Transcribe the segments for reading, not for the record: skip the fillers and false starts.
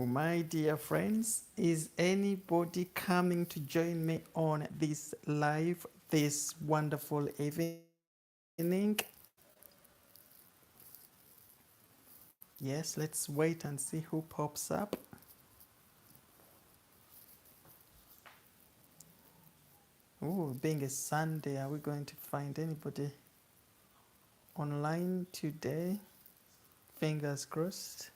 my dear friends. Is anybody coming to join me on this live, this wonderful evening? Yes, let's wait and see who pops up. Oh, being a Sunday, are we going to find anybody online today? Fingers crossed.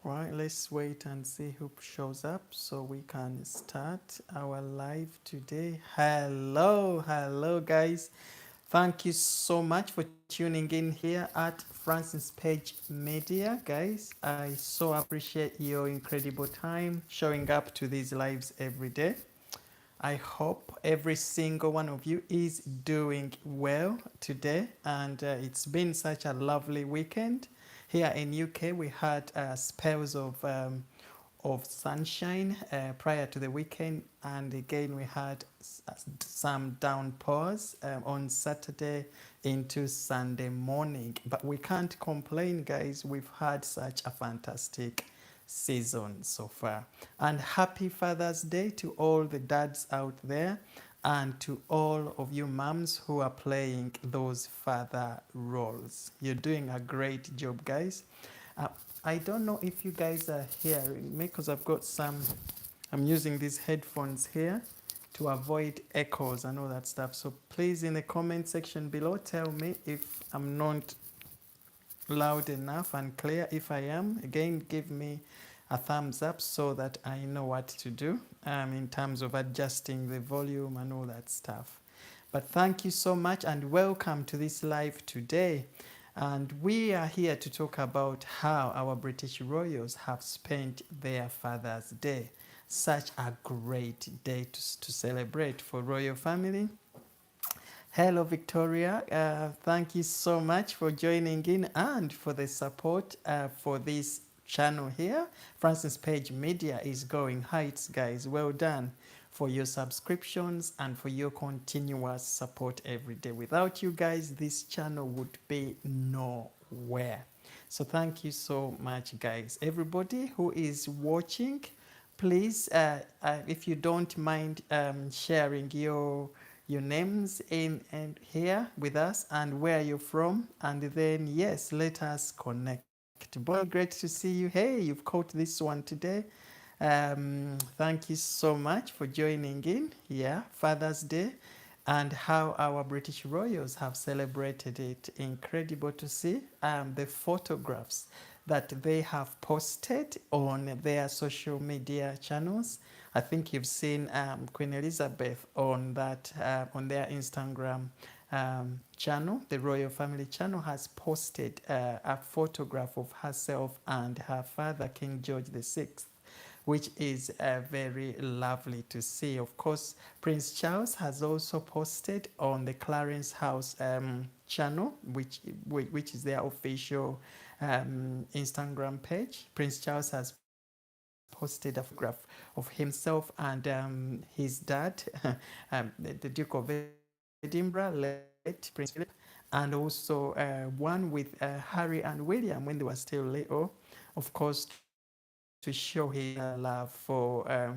Right, let's wait and see who shows up so we can start our live today. Hello, guys. Thank you so much for tuning in here at Francis Page Media, guys. I so appreciate your incredible time showing up to these lives every day. I hope every single one of you is doing well today, and it's been such a lovely weekend. Here in UK, we had spells of sunshine prior to the weekend, and again we had some downpours on Saturday into Sunday morning. But we can't complain, guys. We've had such a fantastic season so far. And happy Father's Day to all the dads out there and to all of you moms who are playing those father roles. You're doing a great job, guys. Uh, I don't know if you guys are hearing me because I'm using these headphones here to avoid echoes and all that stuff. So please, in the comment section below, tell me if I'm not loud enough and clear. If I am, again, give me a thumbs up so that I know what to do in terms of adjusting the volume and all that stuff. But thank you so much and welcome to this live today. And we are here to talk about how our British royals have spent their Father's Day. Such a great day to celebrate for royal family. Hello, Victoria. Thank you so much for joining in and for the support for this channel here. Francis Page Media is going heights, guys. Well done for your subscriptions and for your continuous support every day. Without you guys, this channel would be nowhere. So thank you so much, guys. Everybody who is watching, please, if you don't mind sharing your names in and here with us and where you're from, and then yes, let us connect. Boy, great to see you. Hey, you've caught this one today. Thank you so much for joining in. Yeah, Father's Day and how our British royals have celebrated it. Incredible to see the photographs that they have posted on their social media channels. I think you've seen Queen Elizabeth on that on their Instagram channel. The royal family channel has posted a photograph of herself and her father, King George VI, which is very lovely to see. Of course, Prince Charles has also posted on the Clarence House channel, which is their official Instagram page. Prince Charles has posted a photograph of himself and his dad, the Duke of Edinburgh, late Prince Philip, and also one with Harry and William when they were still little, of course, to show his love for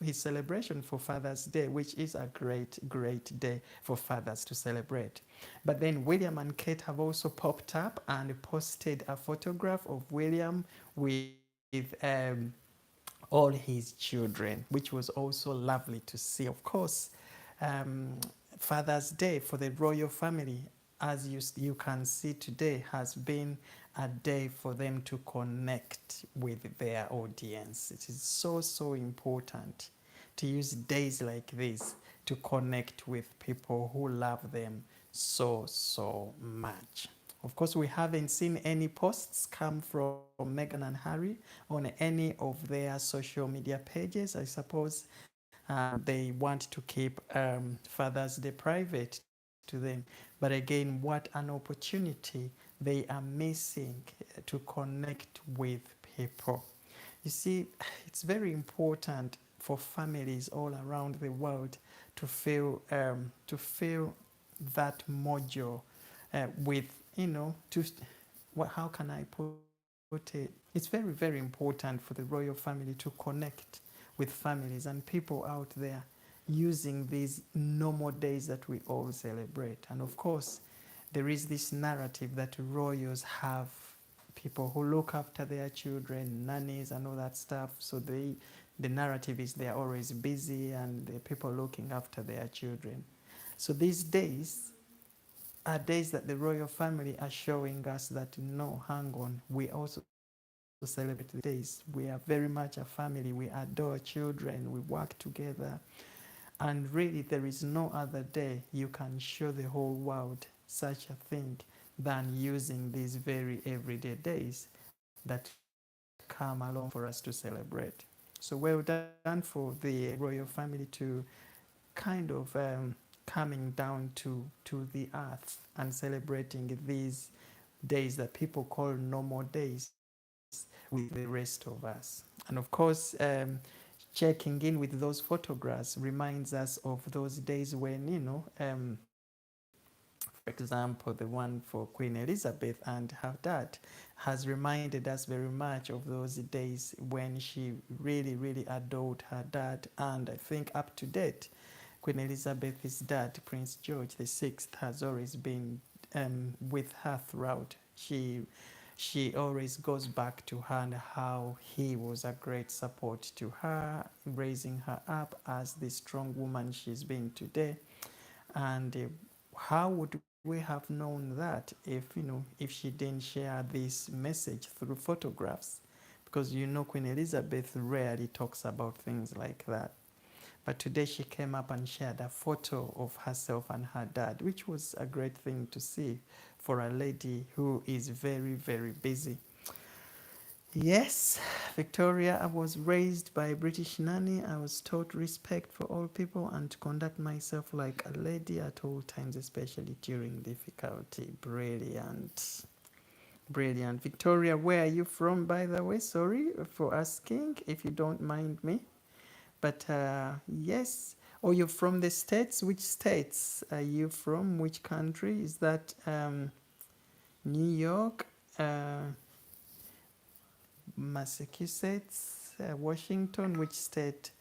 his celebration for Father's Day, which is a great day for fathers to celebrate. But then William and Kate have also popped up and posted a photograph of William with all his children, which was also lovely to see. Of course, Father's Day for the royal family, as you can see today, has been a day for them to connect with their audience. It is so important to use days like this to connect with people who love them so much. Of course, we haven't seen any posts come from Meghan and Harry on any of their social media pages. I suppose they want to keep Father's Day private to them. But again, what an opportunity they are missing to connect with people. You see, it's very important for families all around the world to feel that module with to how can I put it? It's very, very important for the royal family to connect with families and people out there using these normal days that we all celebrate. And of course, there is this narrative that royals have people who look after their children, nannies, and all that stuff. So the narrative is they're always busy and the people looking after their children. So these days are days that the royal family are showing us that no, hang on, we also celebrate these days. We are very much a family. We adore children. We work together. And really, there is no other day you can show the whole world such a thing than using these very everyday days that come along for us to celebrate. So well done for the royal family to kind of coming down to the earth and celebrating these days that people call normal days with the rest of us. And of course, checking in with those photographs reminds us of those days when, for example, the one for Queen Elizabeth and her dad has reminded us very much of those days when she really, really adored her dad. And I think up to date, Queen Elizabeth's dad, Prince George VI, has always been with her throughout. She always goes back to her and how he was a great support to her, raising her up as the strong woman she's been today. And how would we have known that if she didn't share this message through photographs? Because Queen Elizabeth rarely talks about things like that. But today she came up and shared a photo of herself and her dad, which was a great thing to see for a lady who is very, very busy. Yes, Victoria, I was raised by a British nanny. I was taught respect for all people and to conduct myself like a lady at all times, especially during difficulty. Brilliant. Brilliant. Victoria, where are you from, by the way? Sorry for asking, if you don't mind me. But yes, oh, you're from the States? Which states are you from? Which country? Is that New York, Massachusetts, Washington? Which state?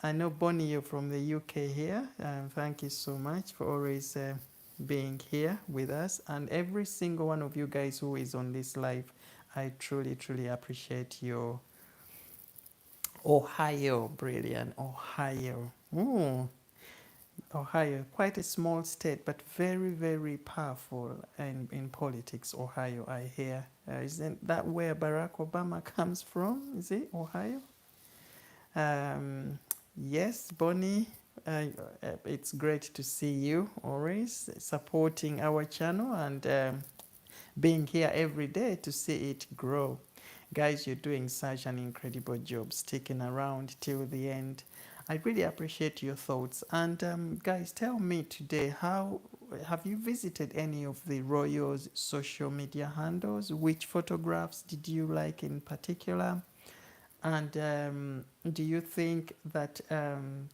I know, Bonnie, you're from the UK here. Thank you so much for always being here with us. And every single one of you guys who is on this live, I truly, truly appreciate your Ohio. Brilliant. Ohio. Ooh, Ohio, quite a small state, but very, very powerful in politics. Ohio, I hear. Isn't that where Barack Obama comes from? Is it Ohio? Um, yes, Bonnie, it's great to see you always supporting our channel and being here every day to see it grow. Guys, you're doing such an incredible job sticking around till the end. I really appreciate your thoughts. And guys, tell me today, how have you visited any of the Royals' social media handles? Which photographs did you like in particular? And do you think that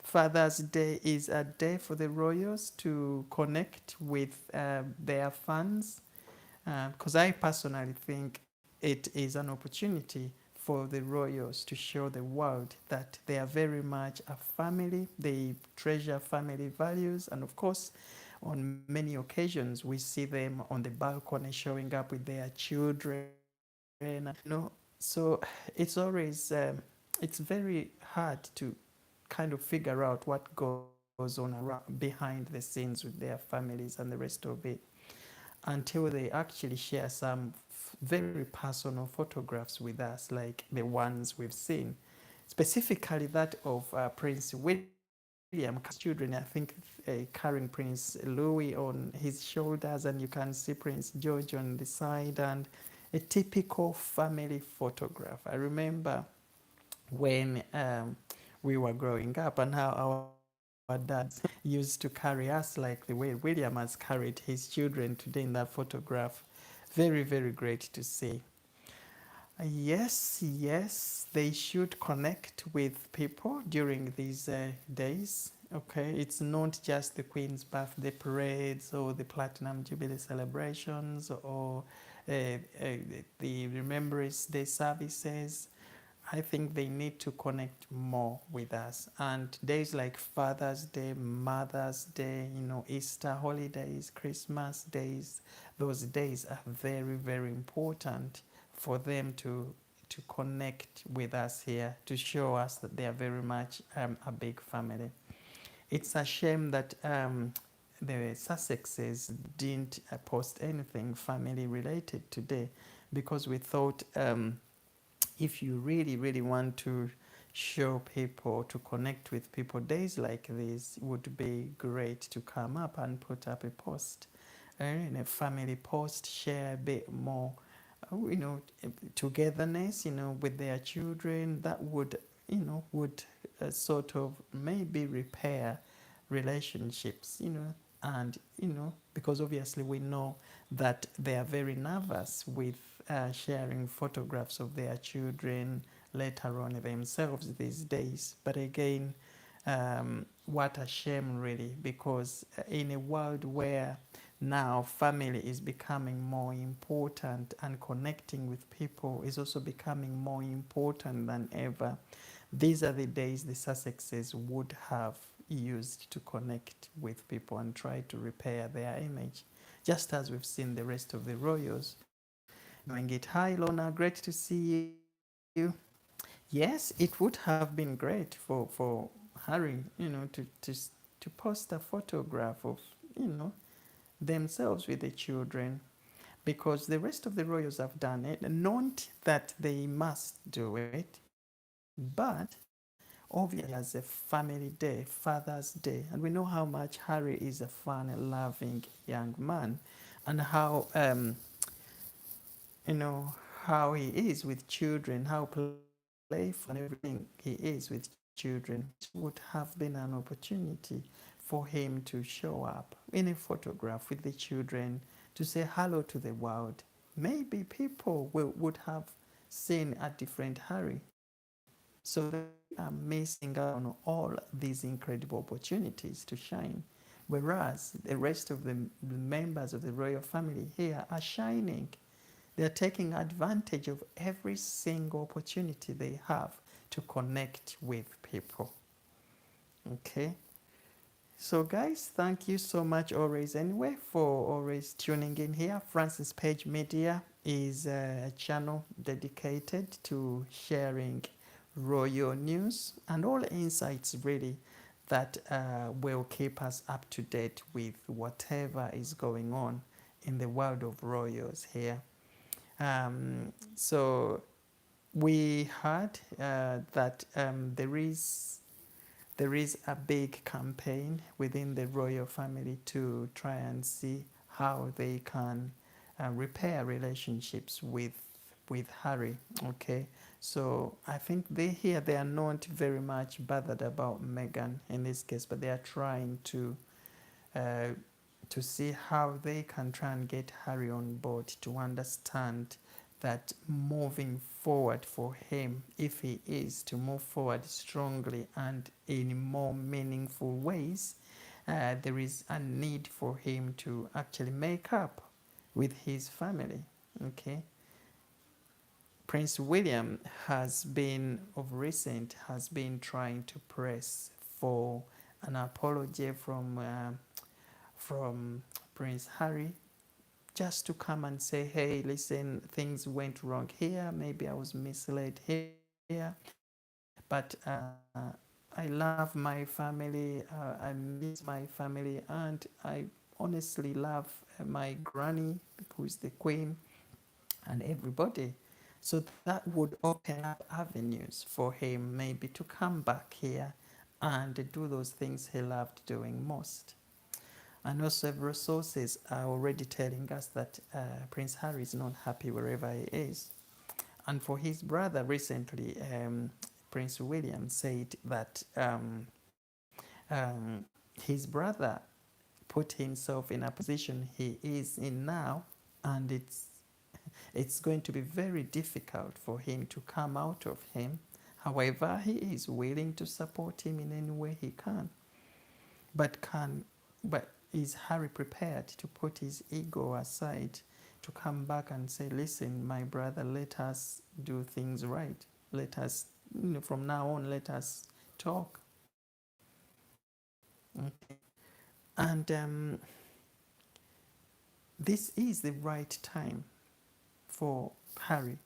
Father's Day is a day for the Royals to connect with their fans? Because I personally think it is an opportunity for the Royals to show the world that they are very much a family. They treasure family values. And of course, on many occasions, we see them on the balcony showing up with their children. So it's always, it's very hard to kind of figure out what goes on around, behind the scenes with their families and the rest of it, until they actually share some very personal photographs with us, like the ones we've seen, specifically that of Prince William children. I think carrying Prince Louis on his shoulders, and you can see Prince George on the side, and a typical family photograph. I remember when we were growing up and how our dads used to carry us like the way William has carried his children today in that photograph. Very, very great to see. Yes, yes, they should connect with people during these days. Okay, it's not just the Queen's birthday parades or the Platinum Jubilee celebrations or the Remembrance Day services. I think they need to connect more with us. And days like Father's Day, Mother's Day, Easter holidays, Christmas days, those days are very, very important for them to connect with us here, to show us that they are very much a big family. It's a shame that the Sussexes didn't post anything family related today, because we thought if you really, really want to show people, to connect with people, days like this would be great to come up and put up a post, in a family post, share a bit more, togetherness, with their children. That would sort of maybe repair relationships, and because obviously we know that they are very nervous with sharing photographs of their children later on themselves these days. But again, what a shame, really, because in a world where now family is becoming more important and connecting with people is also becoming more important than ever, these are the days the Sussexes would have used to connect with people and try to repair their image, just as we've seen the rest of the royals doing it. Hi, Lona, great to see you. Yes, it would have been great for Harry, to post a photograph of, themselves with the children, because the rest of the royals have done it. Not that they must do it, but obviously as a family day, Father's Day, and we know how much Harry is a fun, loving young man, and how how he is with children, how playful and everything he is with children. This would have been an opportunity for him to show up in a photograph with the children, to say hello to the world. Maybe people would have seen a different Harry. So they are missing out on all these incredible opportunities to shine, whereas the rest of the members of the royal family here are shining. They're taking advantage of every single opportunity they have to connect with people. Okay? So, guys, thank you so much, always, anyway, for always tuning in here. Francis Page Media is a channel dedicated to sharing royal news and all insights, really, that will keep us up to date with whatever is going on in the world of royals here. So we heard that there is a big campaign within the royal family to try and see how they can repair relationships with Harry. Okay, so I think they are not very much bothered about Meghan in this case, but they are trying uh, to see how they can try and get Harry on board, to understand that moving forward for him, if he is to move forward strongly and in more meaningful ways, there is a need for him to actually make up with his family. Okay, Prince William of recent, has been trying to press for an apology from Prince Harry, just to come and say, hey, listen, things went wrong here, maybe I was misled here, but I love my family, I miss my family, and I honestly love my granny, who is the queen, and everybody. So that would open up avenues for him maybe to come back here and do those things he loved doing most. And also, several sources are already telling us that Prince Harry is not happy wherever he is. And for his brother, recently, Prince William said that his brother put himself in a position he is in now, and it's going to be very difficult for him to come out of him. However, he is willing to support him in any way he can. But is Harry prepared to put his ego aside to come back and say, listen, my brother, let us do things right. Let us, from now on, let us talk. Okay. And this is the right time for Harry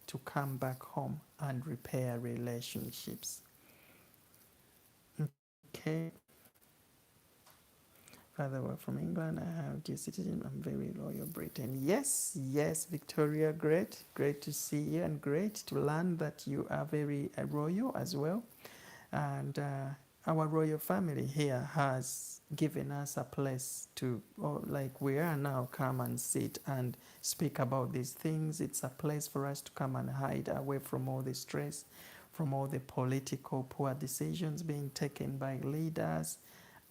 to come back home and repair relationships. Okay. Father, we're from England. I have dual citizen. I'm very loyal, Britain. Yes, yes, Victoria, great. Great to see you and great to learn that you are very royal as well. And our royal family here has given us a place to, like we are now, come and sit and speak about these things. It's a place for us to come and hide away from all the stress, from all the political poor decisions being taken by leaders.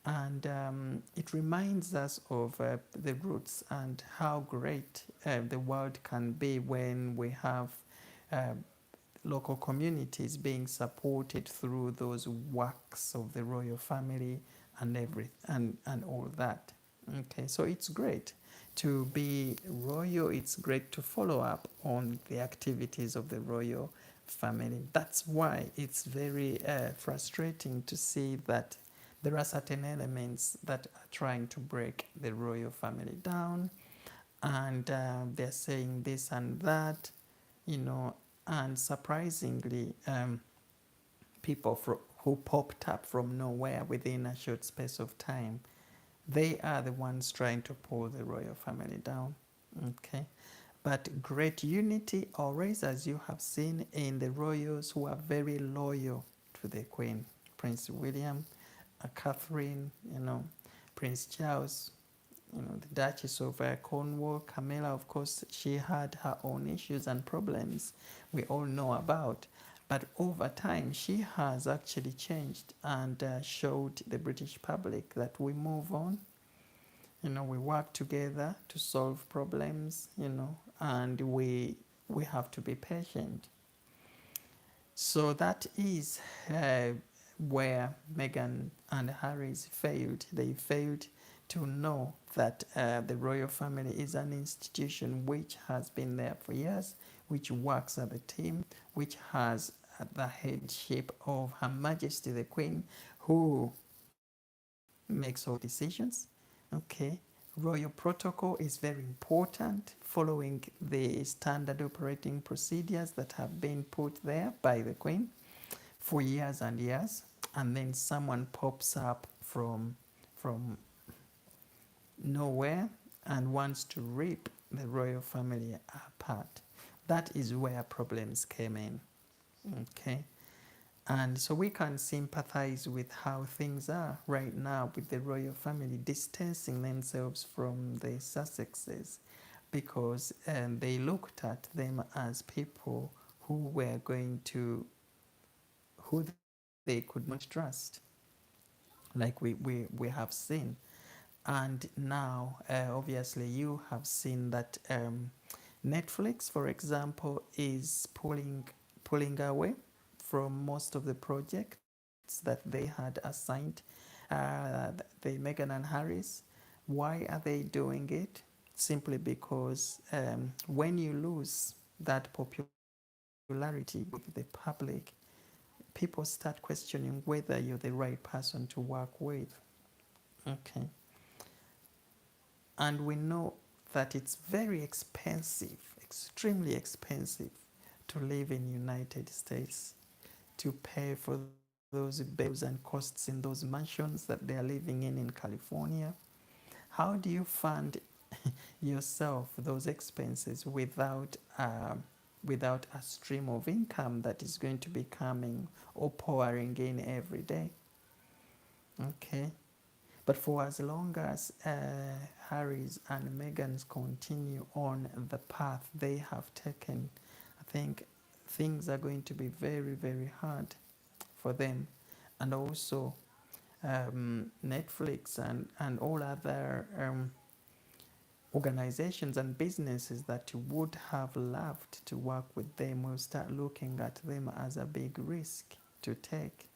And it reminds us of the roots and how great the world can be when we have uh, local communities being supported through those works of the royal family and and all that. Okay, so it's great to be royal. It's great to follow up on the activities of the royal family. That's why it's very frustrating to see that there are certain elements that are trying to break the royal family down, and they're saying this and that, you know, and surprisingly, people who popped up from nowhere within a short space of time, they are the ones trying to pull the royal family down. Okay. But great unity always, as you have seen in the royals who are very loyal to the Queen. Prince William, Catherine, Prince Charles, the Duchess of Cornwall, Camilla, of course, she had her own issues and problems we all know about. But over time, she has actually changed and showed the British public that we move on. We work together to solve problems, and we have to be patient. So that is where Meghan and Harry's failed. They failed to know that the royal family is an institution which has been there for years, which works as a team, which has the headship of Her Majesty the Queen, who makes all decisions. Okay. Royal protocol is very important, following the standard operating procedures that have been put there by the Queen for years and years, and then someone pops up from nowhere and wants to rip the royal family apart. That is where problems came in. Okay. And so we can sympathize with how things are right now with the royal family distancing themselves from the Sussexes, because they looked at them as people who were going to, who they could not trust, like we have seen. And now, obviously, you have seen that Netflix, for example, is pulling away from most of the projects that they had assigned the Meghan and Harris. Why are they doing it? Simply because when you lose that popularity with the public, people start questioning whether you're the right person to work with. Okay. And we know that it's very expensive, extremely expensive, to live in United States, to pay for those bills and costs in those mansions that they are living in California. How do you fund yourself those expenses without a stream of income that is going to be coming or pouring in every day? Okay. But for as long as Harry's and Meghan's continue on the path they have taken, I think things are going to be very, very hard for them. And also Netflix and all other organizations and businesses that would have loved to work with them will start looking at them as a big risk to take.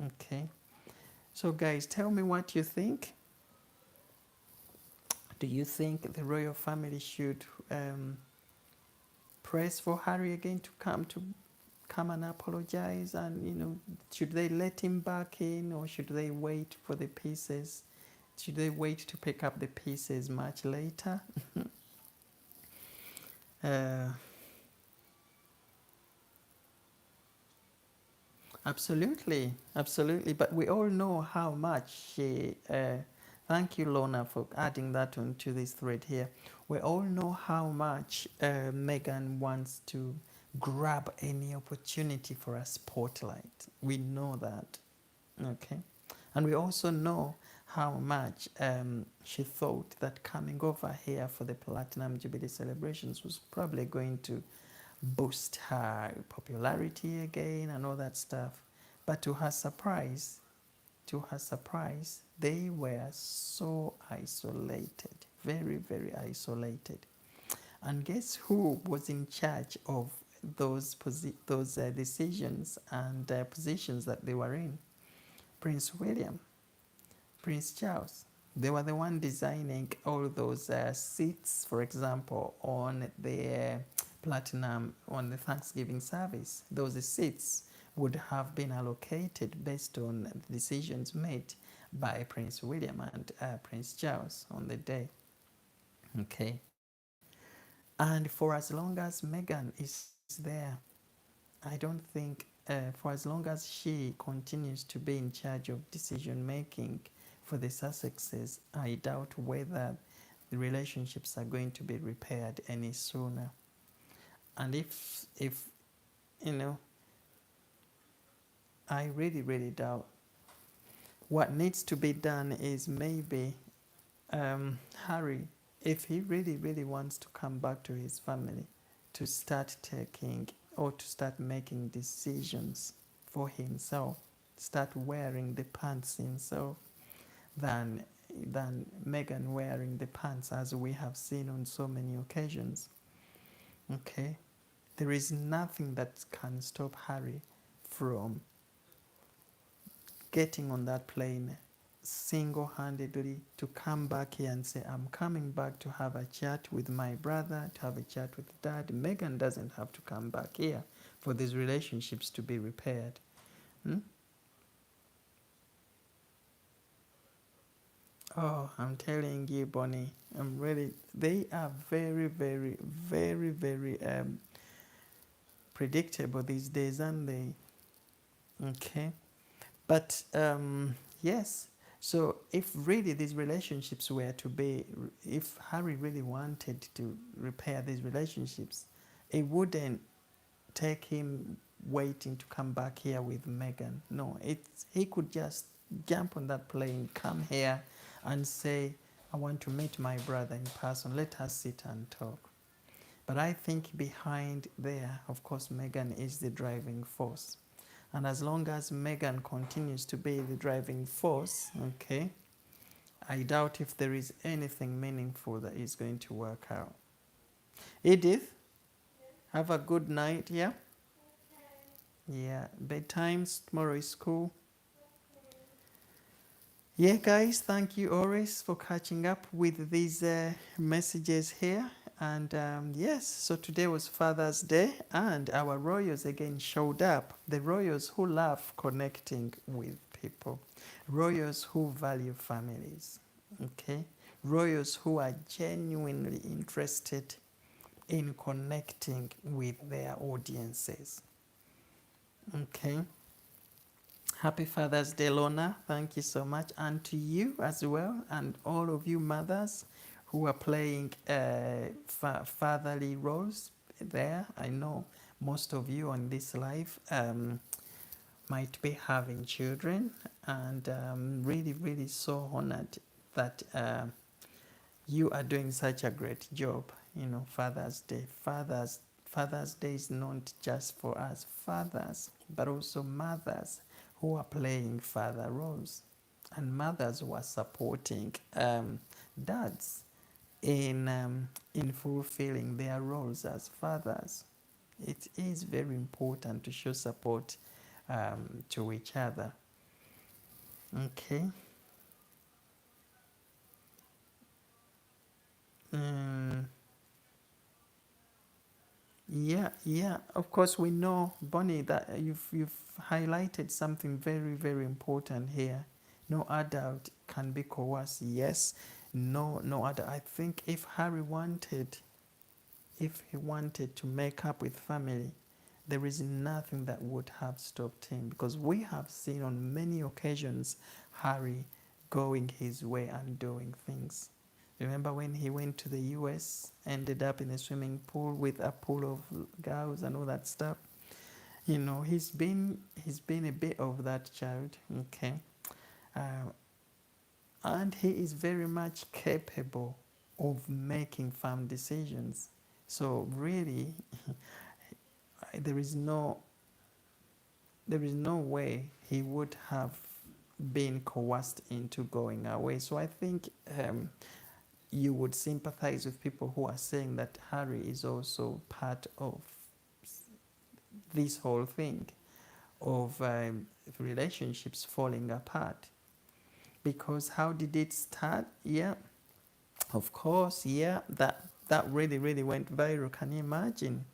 Okay. So, guys, tell me what you think. Do you think the royal family should press for Harry again to come and apologize? And should they let him back in, or should they wait for the pieces? Should they wait to pick up the pieces much later? uh, Absolutely, absolutely. But we all know how much she. Thank you, Lorna, for adding that onto this thread here. We all know how much Megan wants to grab any opportunity for a spotlight. We know that, okay? And we also know how much she thought that coming over here for the Platinum Jubilee celebrations was probably going to boost her popularity again and all that stuff. But to her surprise, they were so isolated, very, very isolated. And guess who was in charge of those decisions and positions that they were in? Prince William, Prince Charles. They were the one designing all those seats, for example, on the platinum, on the Thanksgiving service. Those seats would have been allocated based on the decisions made by Prince William and Prince Charles on the day. Okay. And for as long as Meghan is there, I don't think, for as long as she continues to be in charge of decision making for the Sussexes, I doubt whether the relationships are going to be repaired any sooner. And if you know, I really, really doubt. What needs to be done is maybe Harry, if he really, really wants to come back to his family, to start taking or to start making decisions for himself, start wearing the pants himself, than Meghan wearing the pants as we have seen on so many occasions. Okay, there is nothing that can stop Harry from getting on that plane single-handedly to come back here and say, I'm coming back to have a chat with my brother, to have a chat with dad. Meghan doesn't have to come back here for these relationships to be repaired. Hmm? Oh, I'm telling you, Bonnie, they are very, very, very, very predictable these days, aren't they? Okay. But yes, so if really these relationships were to be, if Harry really wanted to repair these relationships, it wouldn't take him waiting to come back here with Meghan. No, he could just jump on that plane, come here, and say, I want to meet my brother in person. Let us sit and talk. But I think behind there, of course, Meghan is the driving force. And as long as Meghan continues to be the driving force, okay, I doubt if there is anything meaningful that is going to work out. Edith, have a good night, yeah? Yeah, bedtimes, tomorrow is school. Yeah, guys, thank you, Oris, for catching up with these messages here. And yes, so today was Father's Day, and our royals again showed up. The royals who love connecting with people, royals who value families, okay? Royals who are genuinely interested in connecting with their audiences, okay? Happy Father's Day, Lorna. Thank you so much. And to you as well, and all of you mothers who are playing fatherly roles there. I know most of you on this live might be having children, and really, really so honored that you are doing such a great job. You know, Father's Day. Father's Day is not just for us fathers, but also mothers who are playing father roles, and mothers who are supporting dads in fulfilling their roles as fathers. It is very important to show support to each other. Okay. Mm, yeah, yeah. Of course, we know, Bonnie, that you've highlighted something very, very important here. No adult can be coerced. Yes. No, no adult. I think if he wanted to make up with family, there is nothing that would have stopped him, because we have seen on many occasions Harry going his way and doing things. Remember when he went to the US, ended up in a swimming pool with a pool of girls and all that stuff? You know, he's been a bit of that child, okay? Uh, and he is very much capable of making firm decisions. So really, there is no there is no way he would have been coerced into going away. So I think you would sympathize with people who are saying that Harry is also part of this whole thing of relationships falling apart. Because how did it start? Yeah, of course, yeah, that really, really went viral. Can you imagine?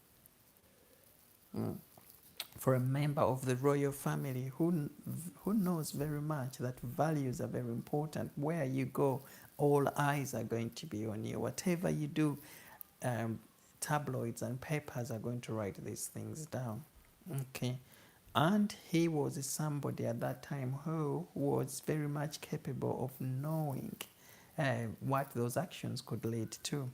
Mm. For a member of the royal family who knows very much that values are very important. Where you go, all eyes are going to be on you. Whatever you do, um, tabloids and papers are going to write these things down. Okay. And he was somebody at that time who was very much capable of knowing what those actions could lead to.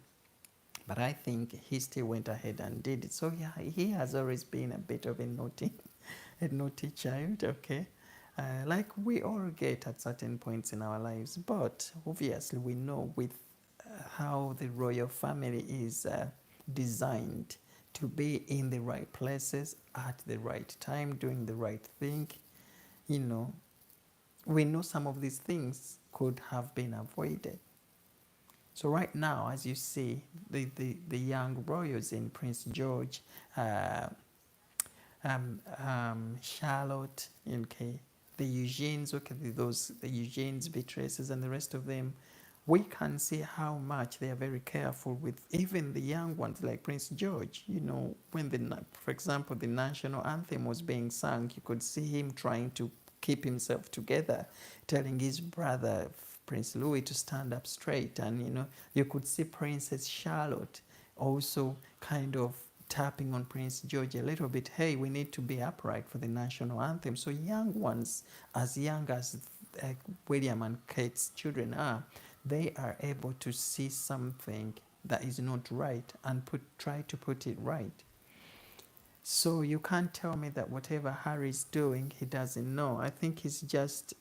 But I think he still went ahead and did it. So yeah, he has always been a bit of a naughty child, okay? Like we all get at certain points in our lives. But obviously we know with how the royal family is designed to be in the right places at the right time, doing the right thing, you know, we know some of these things could have been avoided. So right now, as you see, the young royals in Prince George, uh, Charlotte, okay, the Eugenes, okay, the Eugenes, Beatrices, and the rest of them, we can see how much they are very careful with even the young ones like Prince George. You know, when for example, the national anthem was being sung, you could see him trying to keep himself together, telling his brother Prince Louis to stand up straight, and you know, you could see Princess Charlotte also kind of tapping on Prince George a little bit. Hey, we need to be upright for the national anthem. So young ones, as young as William and Kate's children are, they are able to see something that is not right and try to put it right. So you can't tell me that whatever Harry's doing, he doesn't know. I think he's just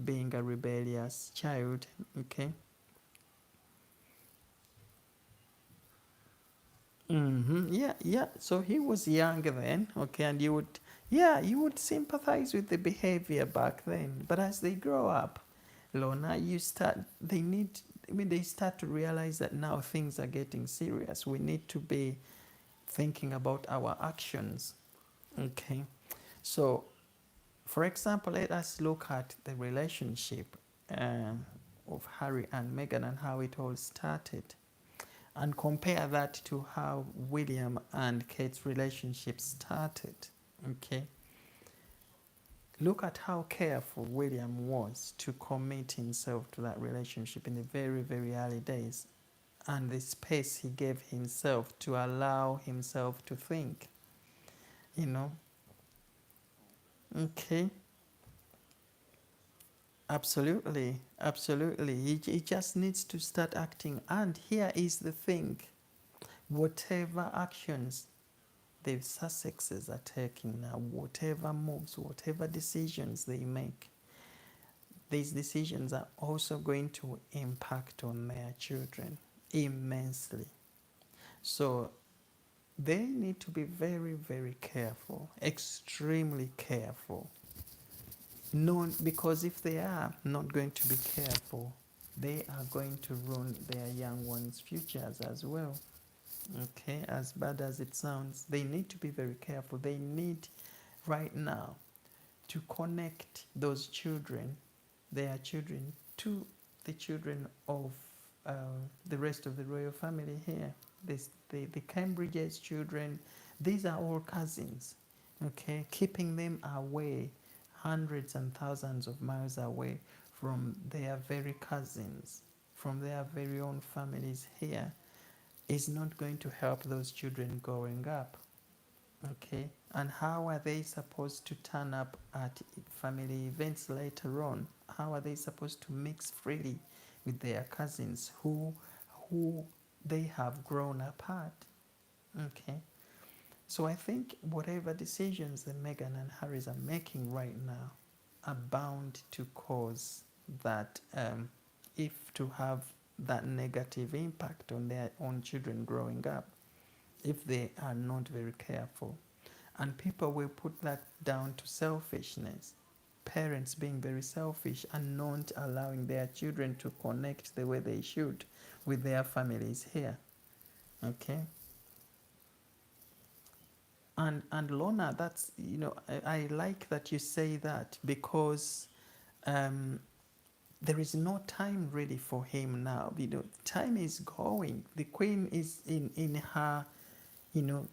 being a rebellious child, okay? Yeah, yeah. So he was young then, okay, and yeah, you would sympathize with the behavior back then. But as they grow up, Lorna, they start to realize that now things are getting serious. We need to be thinking about our actions, okay? So, for example, let us look at the relationship of Harry and Meghan and how it all started, and compare that to how William and Kate's relationship started. Okay, look at how careful William was to commit himself to that relationship in the very, very early days, and the space he gave himself to allow himself to think, you know. Okay, absolutely, absolutely. He just needs to start acting. And here is the thing, whatever actions the Sussexes are taking now, whatever moves, whatever decisions they make, these decisions are also going to impact on their children immensely. So they need to be very, very careful, extremely careful. No, because if they are not going to be careful, they are going to ruin their young ones' futures as well. Okay, as bad as it sounds, they need to be very careful. They need right now to connect those children They are children to the children of uh, the rest of the royal family here. The Cambridges children, these are all cousins, okay? Keeping them away, hundreds and thousands of miles away from their very cousins, from their very own families here, is not going to help those children growing up. Okay, and how are they supposed to turn up at family events later on? How are they supposed to mix freely with their cousins who they have grown apart? Okay, so I think whatever decisions that Meghan and Harry are making right now are bound to cause that, if to have that negative impact on their own children growing up, if they are not very careful. And people will put that down to selfishness. Parents being very selfish and not allowing their children to connect the way they should with their families here. Okay? And Lorna, that's, I like that you say that, because um, there is no time really for him now. Time is going. The queen is in her,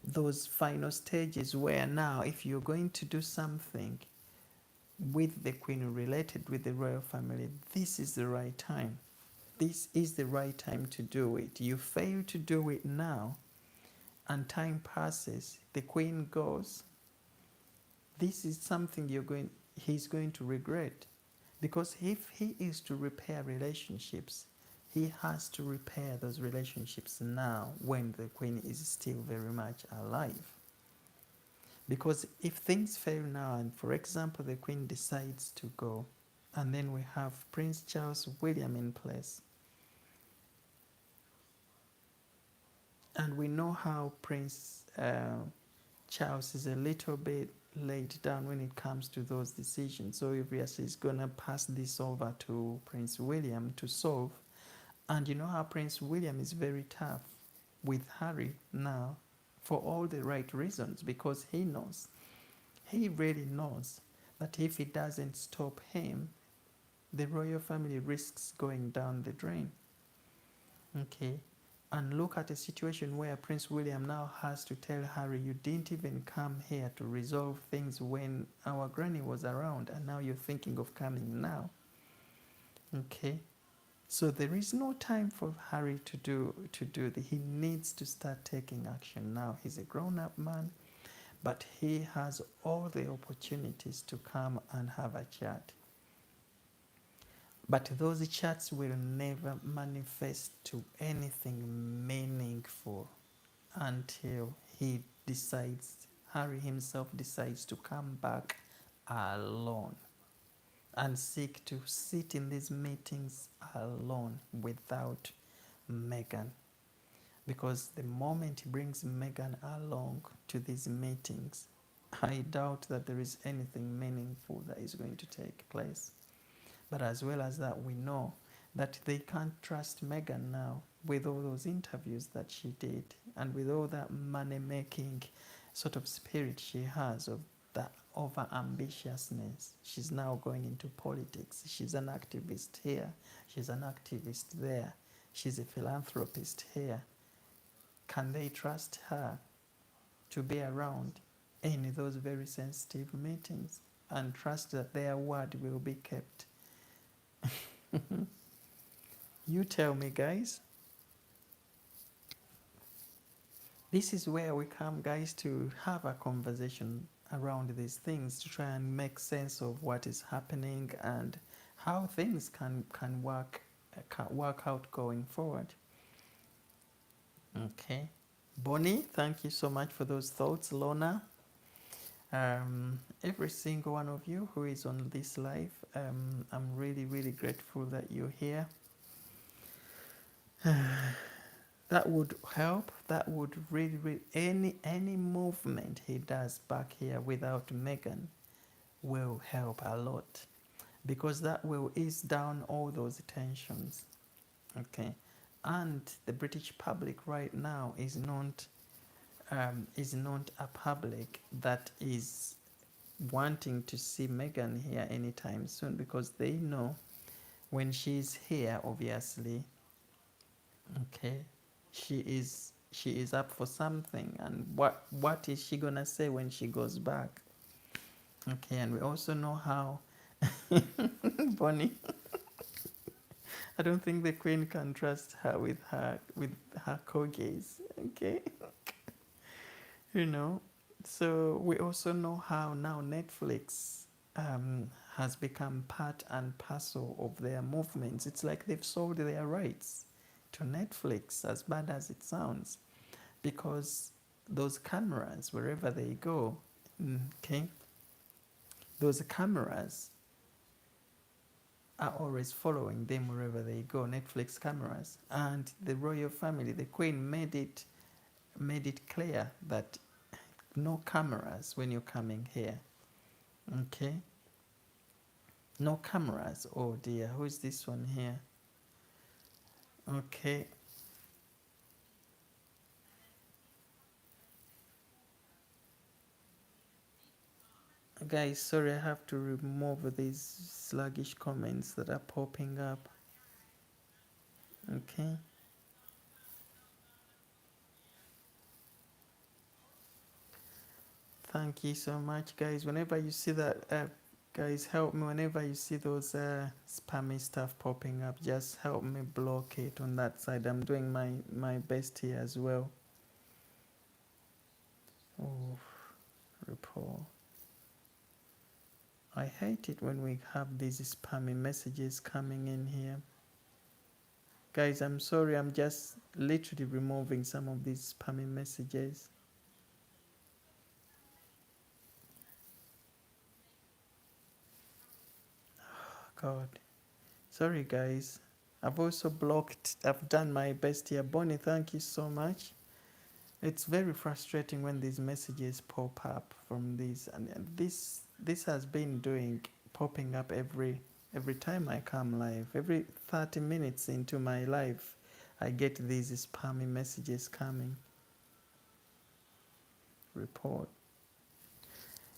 those final stages where now, if you're going to do something with the queen related with the royal family, this is the right time. This is the right time to do it. You fail to do it now, and time passes, the queen goes, this is something he's going to regret. Because if he is to repair relationships, he has to repair those relationships now when the queen is still very much alive. Because if things fail now, and for example, the queen decides to go, and then we have Prince Charles William in place, and we know how Prince Charles is a little bit laid down when it comes to those decisions. So obviously he's going to pass this over to Prince William to solve. And you know how Prince William is very tough with Harry now, for all the right reasons, because he really knows that if he doesn't stop him, the royal family risks going down the drain. Okay? And look at a situation where Prince William now has to tell Harry, you didn't even come here to resolve things when our granny was around, and now you're thinking of coming now. Okay? So there is no time for Harry to do the. He needs to start taking action now. He's a grown-up man, but he has all the opportunities to come and have a chat. But those chats will never manifest to anything meaningful until Harry himself decides to come back alone and seek to sit in these meetings alone without Meghan. Because the moment he brings Meghan along to these meetings, I doubt that there is anything meaningful that is going to take place. But as well as that, we know that they can't trust Meghan now with all those interviews that she did, and with all that money-making sort of spirit she has, of that over-ambitiousness. She's now going into politics. She's an activist here. She's an activist there. She's a philanthropist here. Can they trust her to be around in those very sensitive meetings and trust that their word will be kept? You tell me, guys. This is where we come, guys, to have a conversation around these things, to try and make sense of what is happening and how things can work out going forward. Okay. Bonnie, thank you so much for those thoughts. Lorna, every single one of you who is on this live, I'm really, really grateful that you're here. That would help. That would really any movement he does back here without Meghan will help a lot, because that will ease down all those tensions. Okay. And the British public right now is not a public that is wanting to see Meghan here anytime soon, because they know when she's here, obviously, okay, she is up for something, and what is she gonna say when she goes back? Okay, and we also know how Bonnie. I don't think the queen can trust her with her corgis. Okay, you know. So we also know how now Netflix has become part and parcel of their movements. It's like they've sold their rights to Netflix, as bad as it sounds, because those cameras, wherever they go, okay, those cameras are always following them wherever they go. Netflix cameras, and the royal family, the queen made it clear that no cameras when you're coming here. Okay, no cameras. Oh dear, who is this one here? Okay, guys, sorry, I have to remove these sluggish comments that are popping up. Okay, thank you so much, guys. Whenever you see that, guys, help me. Whenever you see those spammy stuff popping up, just help me block it on that side. I'm doing my best here as well. Oh, report. I hate it when we have these spammy messages coming in here. Guys, I'm sorry, I'm just literally removing some of these spammy messages. God. Sorry, guys. I've done my best here. Bonnie, thank you so much. It's very frustrating when these messages pop up from these, and this has been popping up every time I come live. Every 30 minutes into my live, I get these spammy messages coming. Report.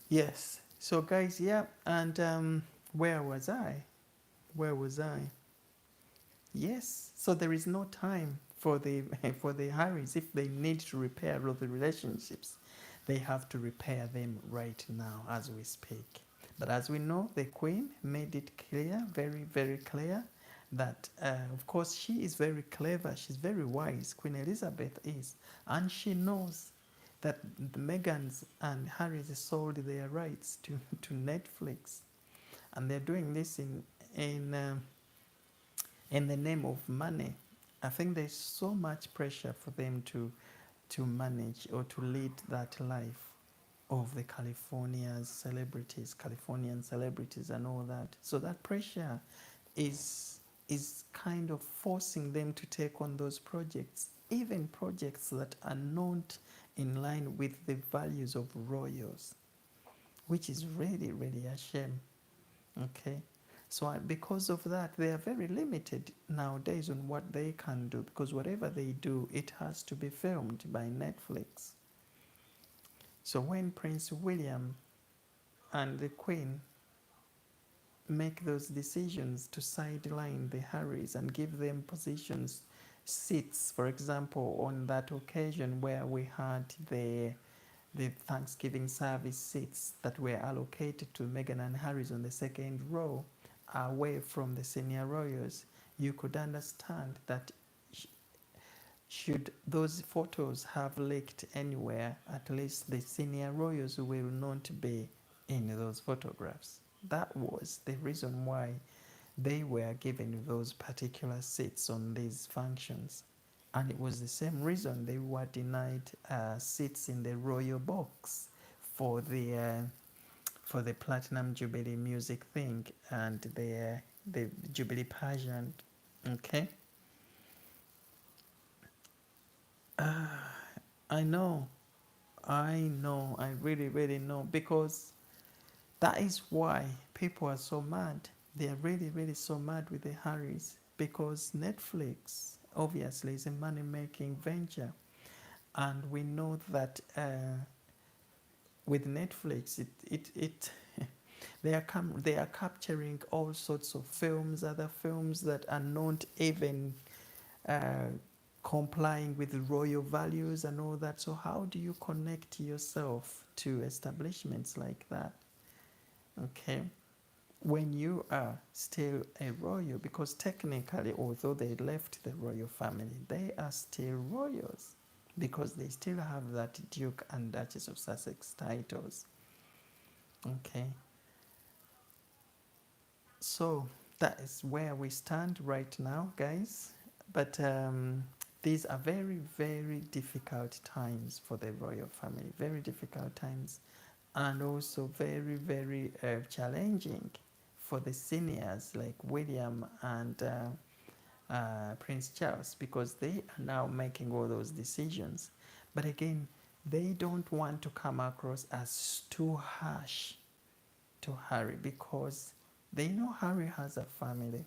Yes. So guys, yeah, and where was I? Where was I? Yes. So there is no time for the for the Harrys. If they need to repair all the relationships, they have to repair them right now as we speak. But as we know, the Queen made it clear, very, very clear, that of course she is very clever. She's very wise. Queen Elizabeth is, and she knows that the Megans and Harrys sold their rights to Netflix, and they're doing this in in the name of money. I think there's so much pressure for them to manage or to lead that life of the Californian celebrities and all that. So that pressure is kind of forcing them to take on those projects, even projects that are not in line with the values of royals, which is really, really a shame. Okay. So because of that, they are very limited nowadays on what they can do, because whatever they do, it has to be filmed by Netflix. So when Prince William and the Queen make those decisions to sideline the Harrys and give them positions, seats, for example, on that occasion where we had the Thanksgiving service seats that were allocated to Meghan and Harry on the second row, away from the senior royals, you could understand that should those photos have leaked anywhere, at least the senior royals will not be in those photographs. That was the reason why they were given those particular seats on these functions. And it was the same reason they were denied seats in the royal box for the Platinum Jubilee music thing and the Jubilee pageant. Okay, I know, I really, really know, because that is why people are so mad. They are really, really so mad with the Harrys, because Netflix obviously is a money-making venture, and we know that with Netflix, it They are capturing all sorts of films, other films that are not even uh, complying with royal values and all that. So how do you connect yourself to establishments like that? Okay, when you are still a royal, because technically, although they left the royal family, they are still royals because they still have that Duke and Duchess of Sussex titles. Okay, so that is where we stand right now, guys. But these are very, very difficult times for the royal family, very difficult times, and also very, very challenging for the seniors like William and Prince Charles, because they are now making all those decisions. But again, they don't want to come across as too harsh to Harry, because they know Harry has a family.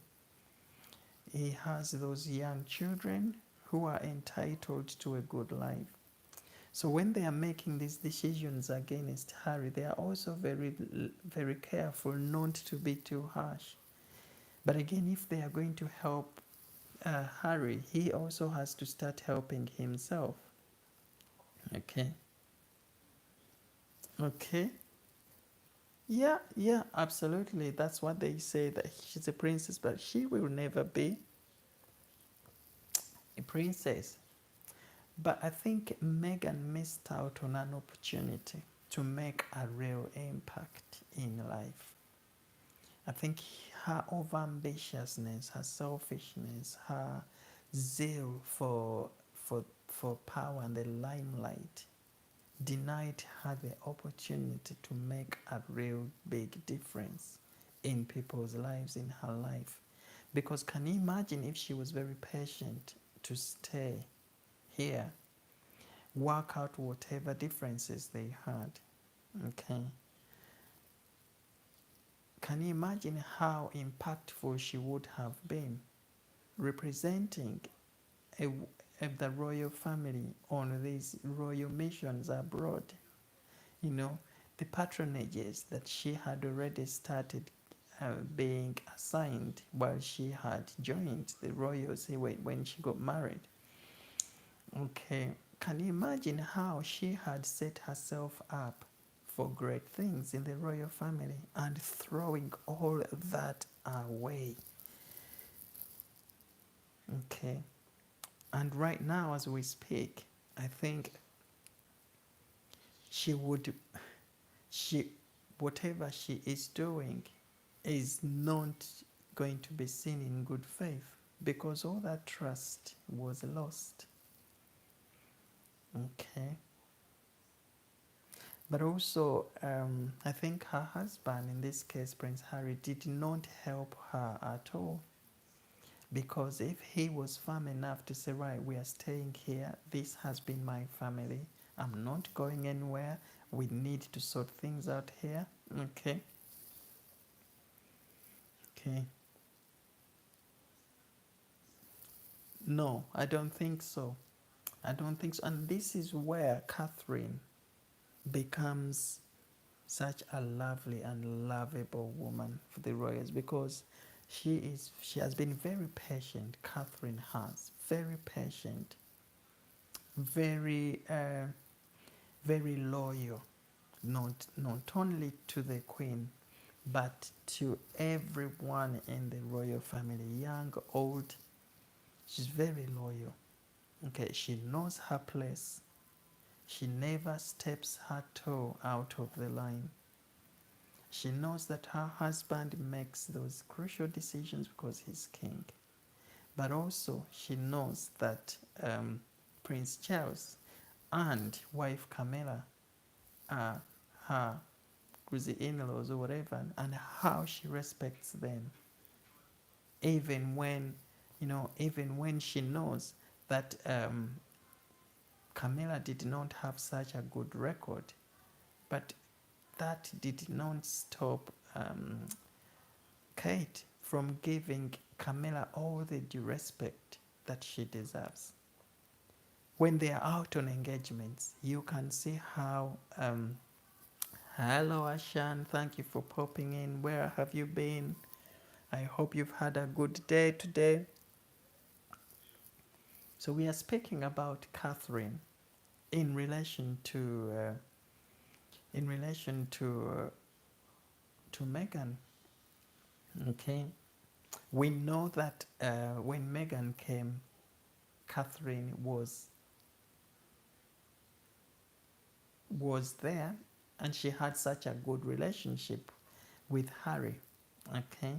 He has those young children who are entitled to a good life. So when they are making these decisions against Harry, they are also very, very careful not to be too harsh. But again, if they are going to help Harry, he also has to start helping himself. Okay. Okay. Yeah, yeah, absolutely. That's what they say, that she's a princess, but she will never be a princess. But I think Meghan missed out on an opportunity to make a real impact in life. I think her overambitiousness, her selfishness, her zeal for power and the limelight denied her the opportunity to make a real big difference in people's lives, in her life. Because can you imagine if she was very patient to stay here, work out whatever differences they had? Okay. Can you imagine how impactful she would have been representing a, the royal family on these royal missions abroad? You know, the patronages that she had already started being assigned while she had joined the royals when she got married. Okay, can you imagine how she had set herself up for great things in the royal family and throwing all that away? Okay, and right now as we speak, I think she would, she, whatever she is doing is not going to be seen in good faith, because all that trust was lost. Okay. But also, I think her husband, in this case, Prince Harry, did not help her at all. Because if he was firm enough to say, right, we are staying here, this has been my family, I'm not going anywhere, we need to sort things out here. Okay. Okay. No, I don't think so. I don't think so. And this is where Catherine becomes such a lovely and lovable woman for the royals, because she has been very patient. Catherine has very patient, very very loyal, not only to the queen but to everyone in the royal family, young, old. She's very loyal. Okay, she knows her place. She never steps her toe out of the line. She knows that her husband makes those crucial decisions because he's king. But also, she knows that Prince Charles and wife Camilla are her in-laws or whatever, and how she respects them. Even when, even when she knows that Camilla did not have such a good record, but that did not stop Kate from giving Camilla all the due respect that she deserves. When they are out on engagements, you can see how Hello, Ashan. Thank you for popping in. Where have you been? I hope you've had a good day today. So we are speaking about Catherine in relation to Megan. Okay, we know that when Megan came, Catherine was there, and she had such a good relationship with Harry. Okay,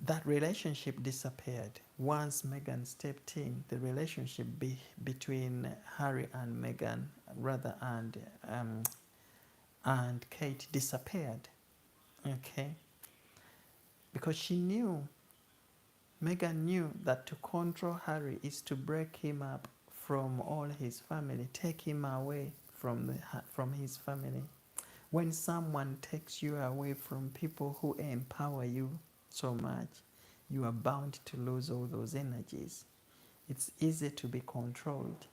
that relationship disappeared once Meghan stepped in. The relationship between Harry and Meghan, rather, and Kate disappeared. Okay, because Meghan knew that to control Harry is to break him up from all his family, take him away from his family. When someone takes you away from people who empower you so much, you are bound to lose all those energies. It's easy to be controlled.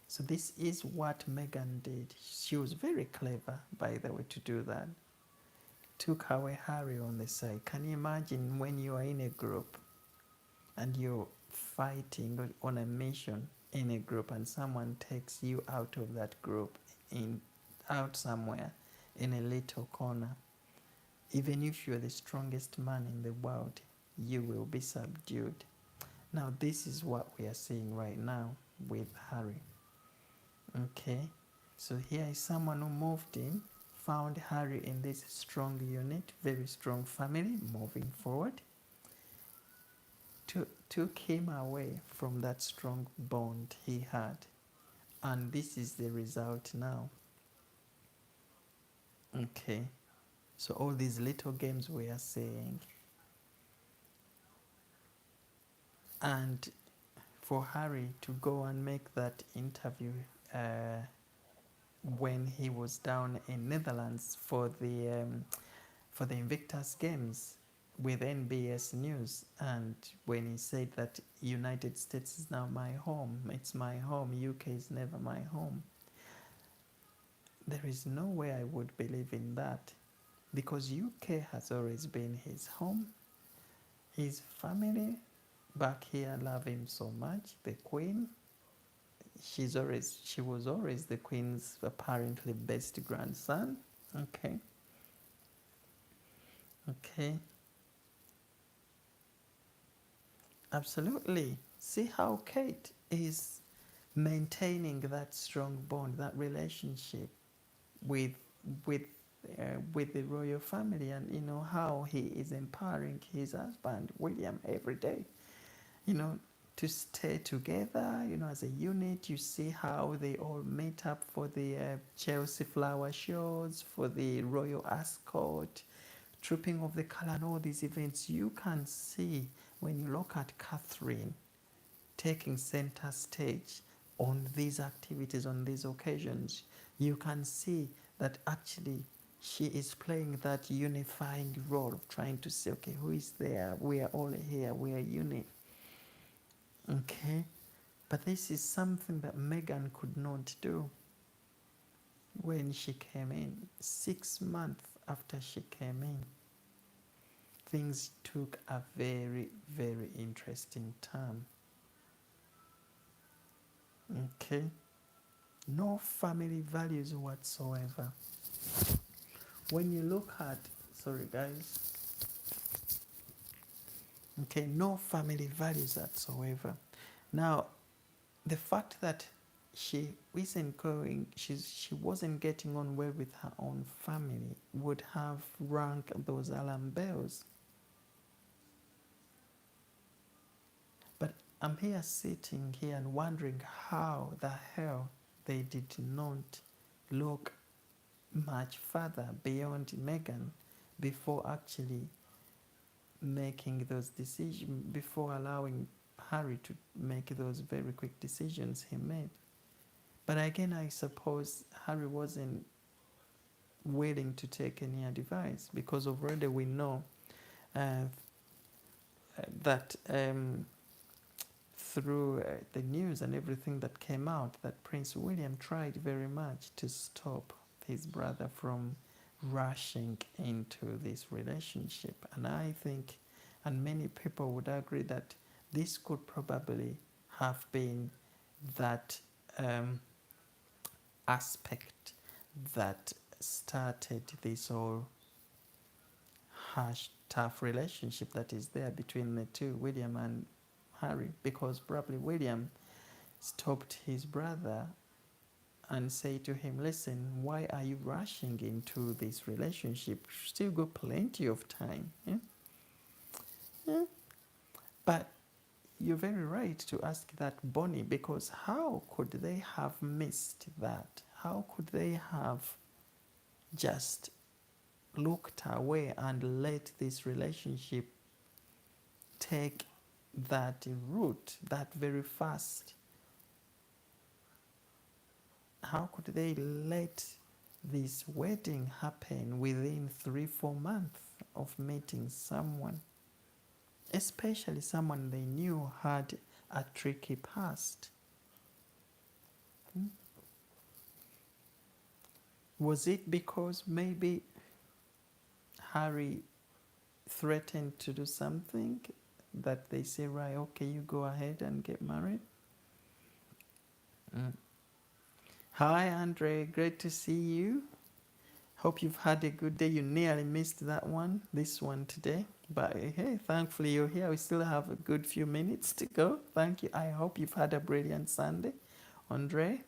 So this is what Megan did. She was very clever, by the way, to do that. Took away Harry on the side. Can you imagine when you are in a group and you're fighting on a mission in a group and someone takes you out of that group in out somewhere in a little corner? Even if you're the strongest man in the world, you will be subdued. Now, this is what we are seeing right now with Harry. Okay, so here is someone who moved in, found Harry in this strong unit, very strong family, moving forward, took him away from that strong bond he had. And this is the result now. Okay, so all these little games we are saying, and for Harry to go and make that interview when he was down in Netherlands for the Invictus Games with NBS News, and when he said that United States is now my home, it's my home, UK is never my home. There is no way I would believe in that, because UK has always been his home. His family back here love him so much. The Queen, she was always the Queen's apparently best grandson. Okay. Okay. Absolutely. See how Kate is maintaining that strong bond, that relationship with with with the royal family, and you know how he is empowering his husband William every day, you know, to stay together, you know, as a unit. You see how they all meet up for the Chelsea flower shows, for the royal escort, trooping of the colour, and all these events. You can see when you look at Catherine taking center stage on these activities, on these occasions, you can see that actually she is playing that unifying role of trying to say, okay, who is there? We are all here, we are unit. Okay? But this is something that Megan could not do when she came in. 6 months after she came in, things took a very, very interesting turn. Okay? No family values whatsoever. When you look at, sorry guys, okay, no family values whatsoever. Now, the fact that she wasn't getting on well with her own family would have rung those alarm bells. But I'm here sitting here and wondering how the hell they did not look much further beyond Megan before actually making those decisions, before allowing Harry to make those very quick decisions he made. But again, I suppose Harry wasn't willing to take any advice, because already we know uh, that through the news and everything that came out, that Prince William tried very much to stop his brother from rushing into this relationship. And I think, and many people would agree, that this could probably have been that aspect that started this whole harsh, tough relationship that is there between the two, William and Harry, because probably William stopped his brother and say to him, listen, why are you rushing into this relationship? You still got plenty of time. Yeah? Yeah. But you're very right to ask that, Bonnie, because how could they have missed that? How could they have just looked away and let this relationship take that route that very fast? How could they let this wedding happen within 3-4 months of meeting someone, especially someone they knew had a tricky past? Was it because maybe Harry threatened to do something that they say, right, okay, you go ahead and get married? Mm. Hi, Andre. Great to see you. Hope you've had a good day. You nearly missed this one today. But hey, thankfully you're here. We still have a good few minutes to go. Thank you. I hope you've had a brilliant Sunday, Andre.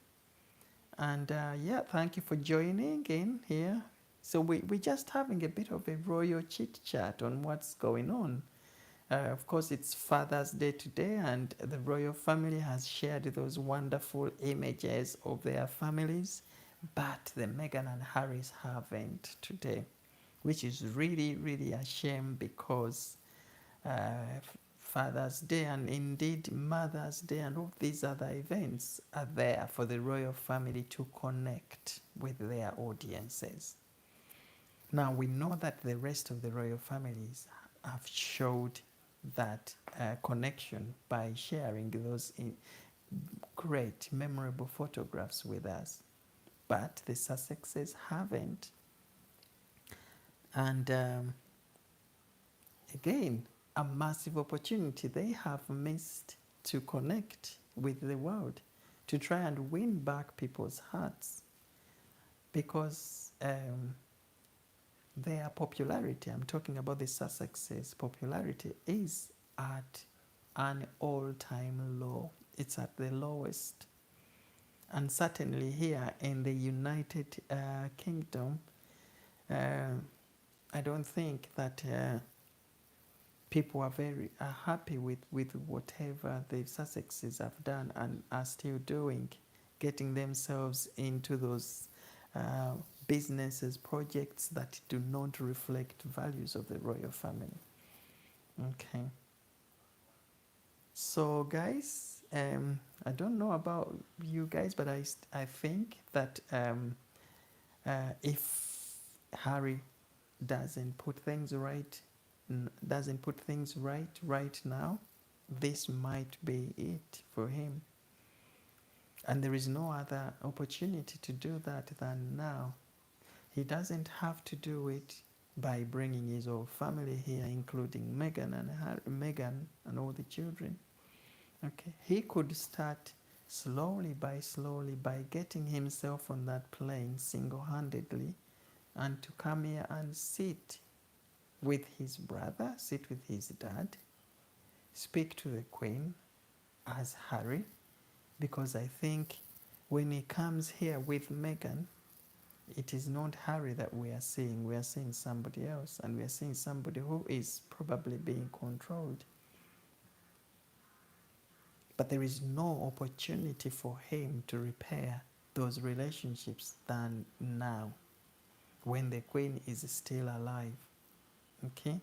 And yeah, thank you for joining in here. So we're just having a bit of a royal chit chat on what's going on. Of course, it's Father's Day today, and the royal family has shared those wonderful images of their families, but the Meghan and Harrys haven't today, which is really, really a shame, because Father's Day and indeed Mother's Day and all these other events are there for the royal family to connect with their audiences. Now, we know that the rest of the royal families have showed that connection by sharing those great, memorable photographs with us. But the Sussexes haven't. And again, a massive opportunity they have missed to connect with the world, to try and win back people's hearts. Because their popularity, I'm talking about the Sussexes' popularity, is at an all-time low. It's at the lowest. And certainly here in the United Kingdom, I don't think that people are very happy with whatever the Sussexes have done and are still doing, getting themselves into those businesses, projects that do not reflect values of the royal family. Okay. So guys, I don't know about you guys, but I think that if Harry doesn't put things right right now, this might be it for him. And there is no other opportunity to do that than now. He doesn't have to do it by bringing his whole family here, including Meghan and all the children. Okay, he could start slowly by getting himself on that plane single-handedly, and to come here and sit with his brother, sit with his dad, speak to the Queen as Harry, because I think when he comes here with Meghan, it is not Harry that we are seeing somebody else, and we are seeing somebody who is probably being controlled. But there is no opportunity for him to repair those relationships than now, when the Queen is still alive. Okay?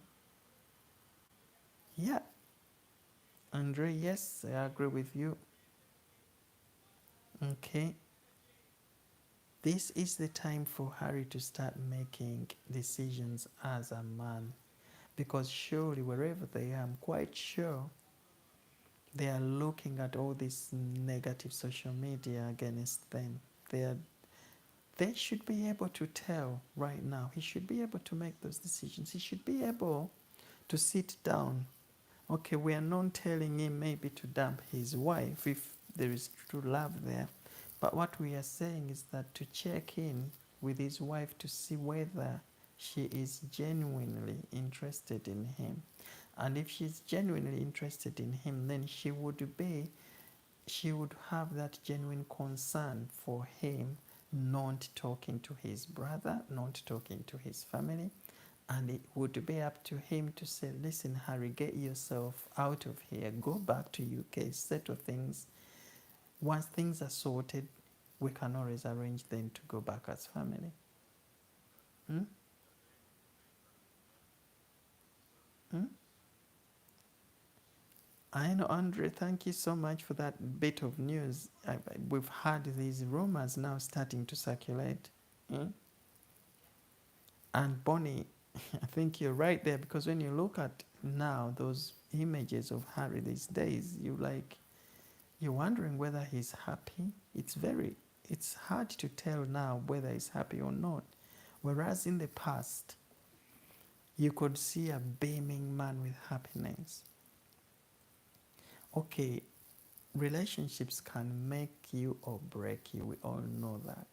Yeah. Andre, yes, I agree with you. Okay. This is the time for Harry to start making decisions as a man. Because surely wherever they are, I'm quite sure they are looking at all this negative social media against them. They are they should be able to tell right now. He should be able to make those decisions. He should be able to sit down. Okay, we are not telling him maybe to dump his wife if there is true love there. But what we are saying is that to check in with his wife to see whether she is genuinely interested in him. And if she's genuinely interested in him, then she would have that genuine concern for him not talking to his brother, not talking to his family. And it would be up to him to say, listen, Harry, get yourself out of here. Go back to UK, settle things. Once things are sorted, we can always arrange then to go back as family. Hmm? Hmm? I know, Andre, thank you so much for that bit of news. We've had these rumors now starting to circulate. Hmm? And Bonnie, I think you're right there, because when you look at now those images of Harry these days, you're wondering whether he's happy. It's hard to tell now whether he's happy or not. Whereas in the past, you could see a beaming man with happiness. Okay, relationships can make you or break you. We all know that.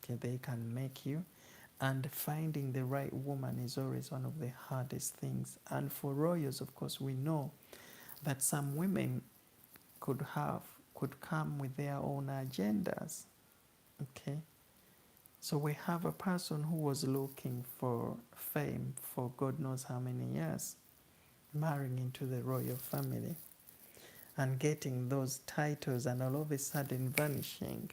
Okay, they can make you. And finding the right woman is always one of the hardest things. And for royals, of course, we know that some women could come with their own agendas. Okay, so we have a person who was looking for fame for God knows how many years, marrying into the royal family and getting those titles, and all of a sudden vanishing.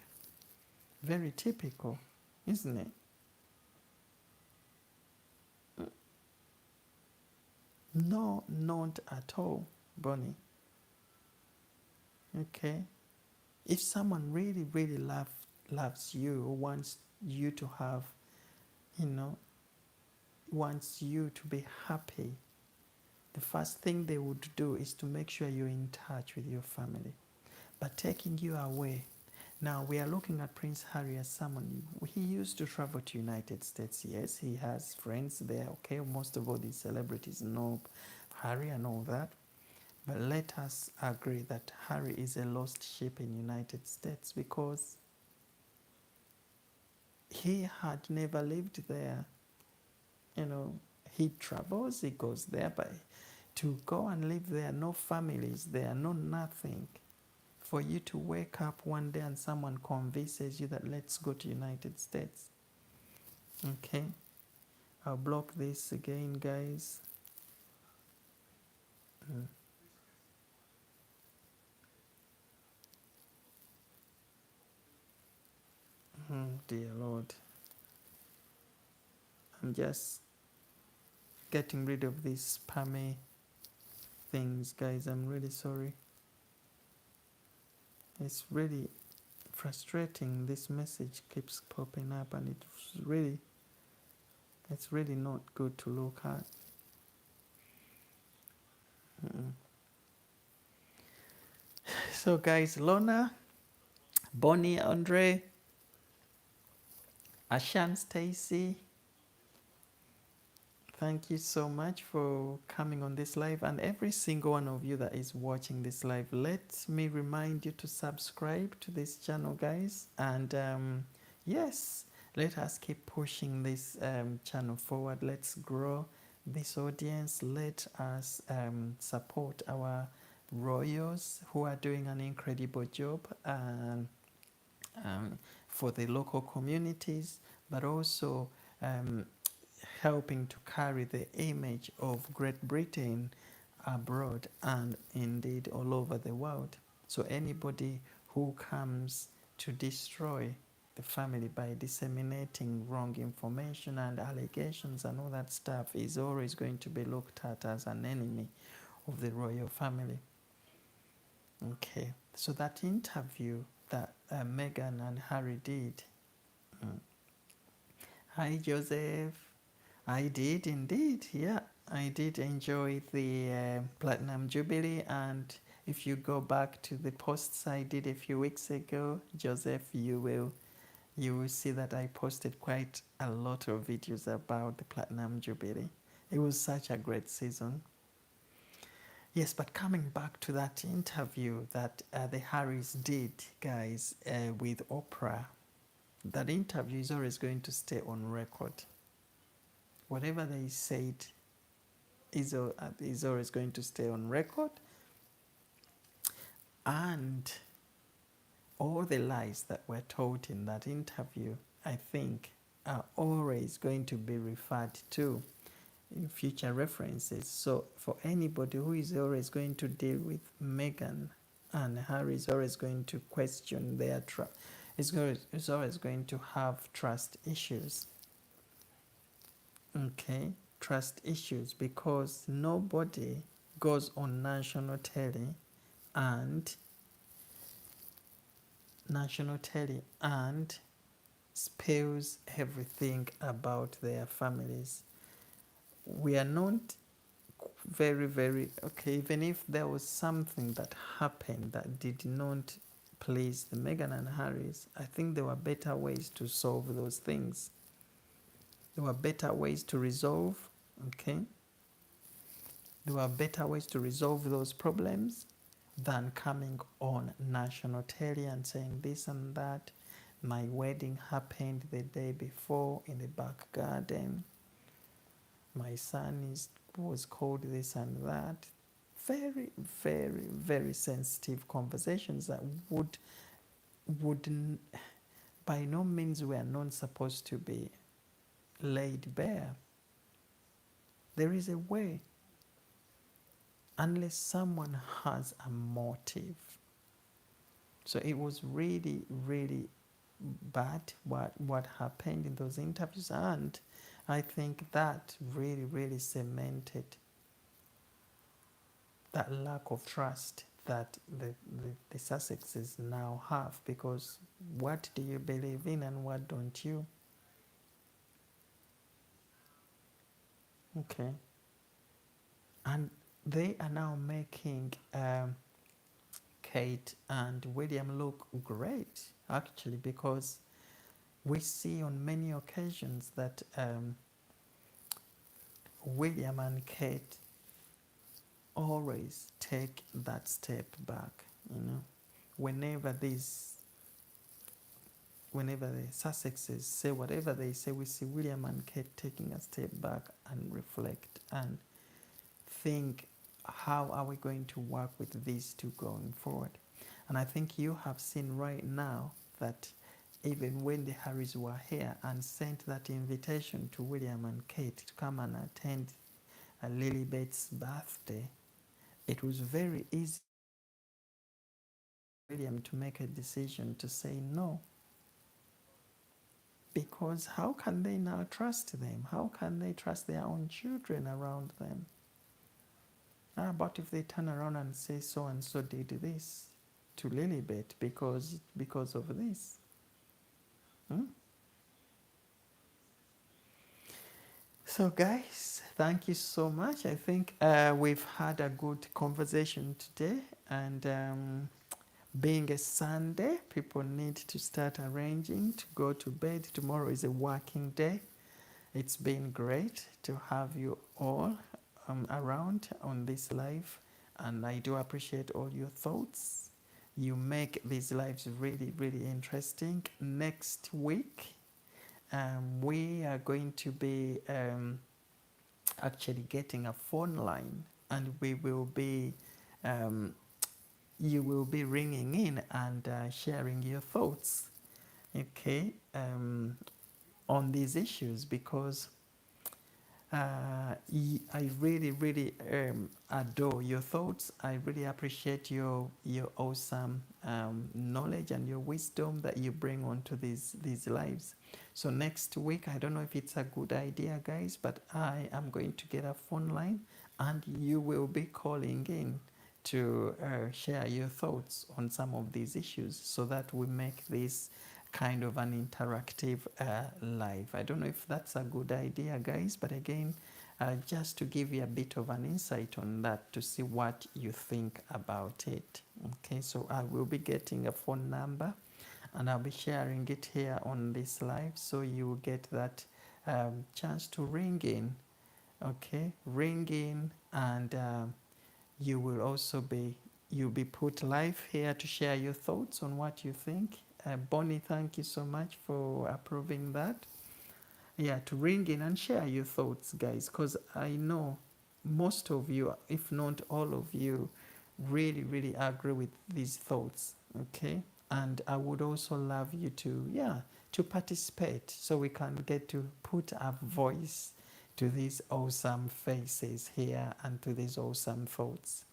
Very typical, isn't it? No, not at all, Bonnie. Okay, if someone really, really loves you, wants you to have, you know, wants you to be happy, the first thing they would do is to make sure you're in touch with your family. But taking you away, now we are looking at Prince Harry as someone, he used to travel to United States. Yes, he has friends there. Okay, most of all these celebrities know Harry and all that. But let us agree that Harry is a lost sheep in United States, because he had never lived there. You know, he travels, he goes there, but to go and live there, no families there, no nothing. For you to wake up one day and someone convinces you that let's go to United States. Okay, I'll block this again, guys. Dear Lord, I'm just getting rid of these spammy things, guys. I'm really sorry. It's really frustrating. This message keeps popping up, and it's really not good to look at. So guys, Lona, Bonnie, Andre, Ashan, Stacy, thank you so much for coming on this live, and every single one of you that is watching this live, let me remind you to subscribe to this channel, guys. And yes, let us keep pushing this channel forward. Let's grow this audience. Let us support our royals who are doing an incredible job for the local communities, but also helping to carry the image of Great Britain abroad and indeed all over the world. So anybody who comes to destroy the family by disseminating wrong information and allegations and all that stuff is always going to be looked at as an enemy of the royal family. Okay, so that interview that Meghan and Harry did. Hi, Joseph. I did indeed, yeah. I did enjoy the Platinum Jubilee, and if you go back to the posts I did a few weeks ago, Joseph, you will you will see that I posted quite a lot of videos about the Platinum Jubilee. It was such a great season. Yes, but coming back to that interview that the Harrys did, guys, with Oprah, that interview is always going to stay on record. Whatever they said is always going to stay on record, and all the lies that were told in that interview, I think, are always going to be referred to in future references. So for anybody who is always going to deal with Meghan and Harry is always going to question their trust, is always going to have trust issues. Okay, trust issues, because nobody goes on and national telly and spills everything about their families. We are not very, very okay. Even if there was something that happened that did not please the Meghan and Harrys, I think there were better ways to solve those things. There were better ways to resolve, okay? There were better ways to resolve those problems than coming on national telly and saying this and that. My wedding happened the day before in the back garden. My son was called this and that. Very, very, very sensitive conversations that would by no means were not supposed to be laid bare. There is a way, unless someone has a motive. So it was really, really bad what happened in those interviews, and I think that really, really cemented that lack of trust that the Sussexes now have, because what do you believe in and what don't you? Okay. And they are now making Kate and William look great, actually, because we see on many occasions that William and Kate always take that step back, you know. Whenever the Sussexes say whatever they say, we see William and Kate taking a step back and reflect and think, how are we going to work with these two going forward? And I think you have seen right now that even when the Harrys were here and sent that invitation to William and Kate to come and attend Lilibet's birthday, it was very easy for William to make a decision to say no. Because how can they now trust them? How can they trust their own children around them? But if they turn around and say so and so did this to Lilibet because of this. So guys, thank you so much. I think we've had a good conversation today, and being a Sunday, people need to start arranging to go to bed. Tomorrow is a working day. It's been great to have you all around on this live, and I do appreciate all your thoughts. You make these lives really, really interesting. Next week, we are going to be actually getting a phone line, and we will be you will be ringing in and sharing your thoughts, okay, on these issues, because I really, really adore your thoughts. I really appreciate your awesome knowledge and your wisdom that you bring onto these lives. So next week, I don't know if it's a good idea, guys, but I am going to get a phone line, and you will be calling in to share your thoughts on some of these issues, so that we make this kind of an interactive live. I don't know if that's a good idea, guys, but again, just to give you a bit of an insight on that, to see what you think about it. Okay, so I will be getting a phone number, and I'll be sharing it here on this live, so you will get that chance to ring in. Okay, ring in, and you will also be you'll be put live here to share your thoughts on what you think. Bonnie, thank you so much for approving that. Yeah, to ring in and share your thoughts, guys, because I know most of you, if not all of you, really, really agree with these thoughts. Okay, and I would also love you to, yeah, to participate, so we can get to put a voice to these awesome faces here and to these awesome thoughts.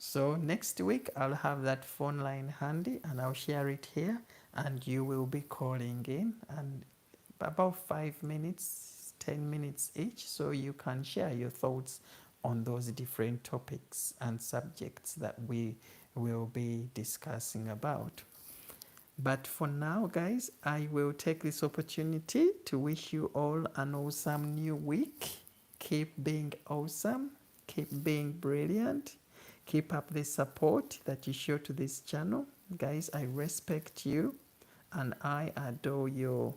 So next week I'll have that phone line handy and I'll share it here, and you will be calling in, and about 5 minutes, 10 minutes each, so you can share your thoughts on those different topics and subjects that we will be discussing about. But for now, guys, I will take this opportunity to wish you all an awesome new week. Keep being awesome, keep being brilliant, keep up the support that you show to this channel. Guys, I respect you and I adore you.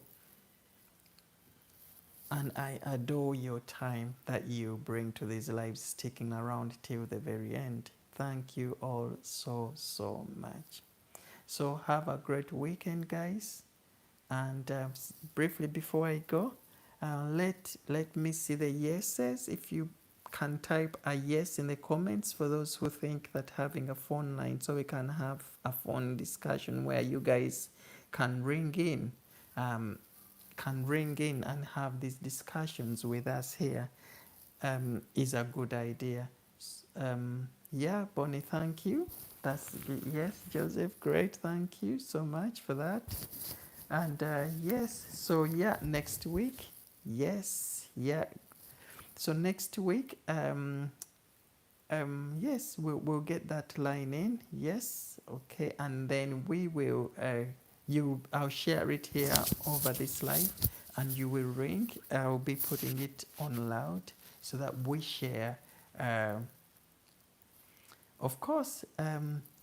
And I adore your time that you bring to these lives, sticking around till the very end. Thank you all so, so much. So have a great weekend, guys. And briefly before I go, let me see the yeses. If you can type a yes in the comments for those who think that having a phone line, so we can have a phone discussion where you guys can ring in. And have these discussions with us here, is a good idea. Yeah, Bonnie, thank you. That's yes, Joseph, great, thank you so much for that. And yes, so yeah, next week, yes, yeah. So next week, yes, we'll get that line in. Yes, okay, and then we will. I'll share it here over this live, and you will ring. I'll be putting it on loud so that we share. Of course,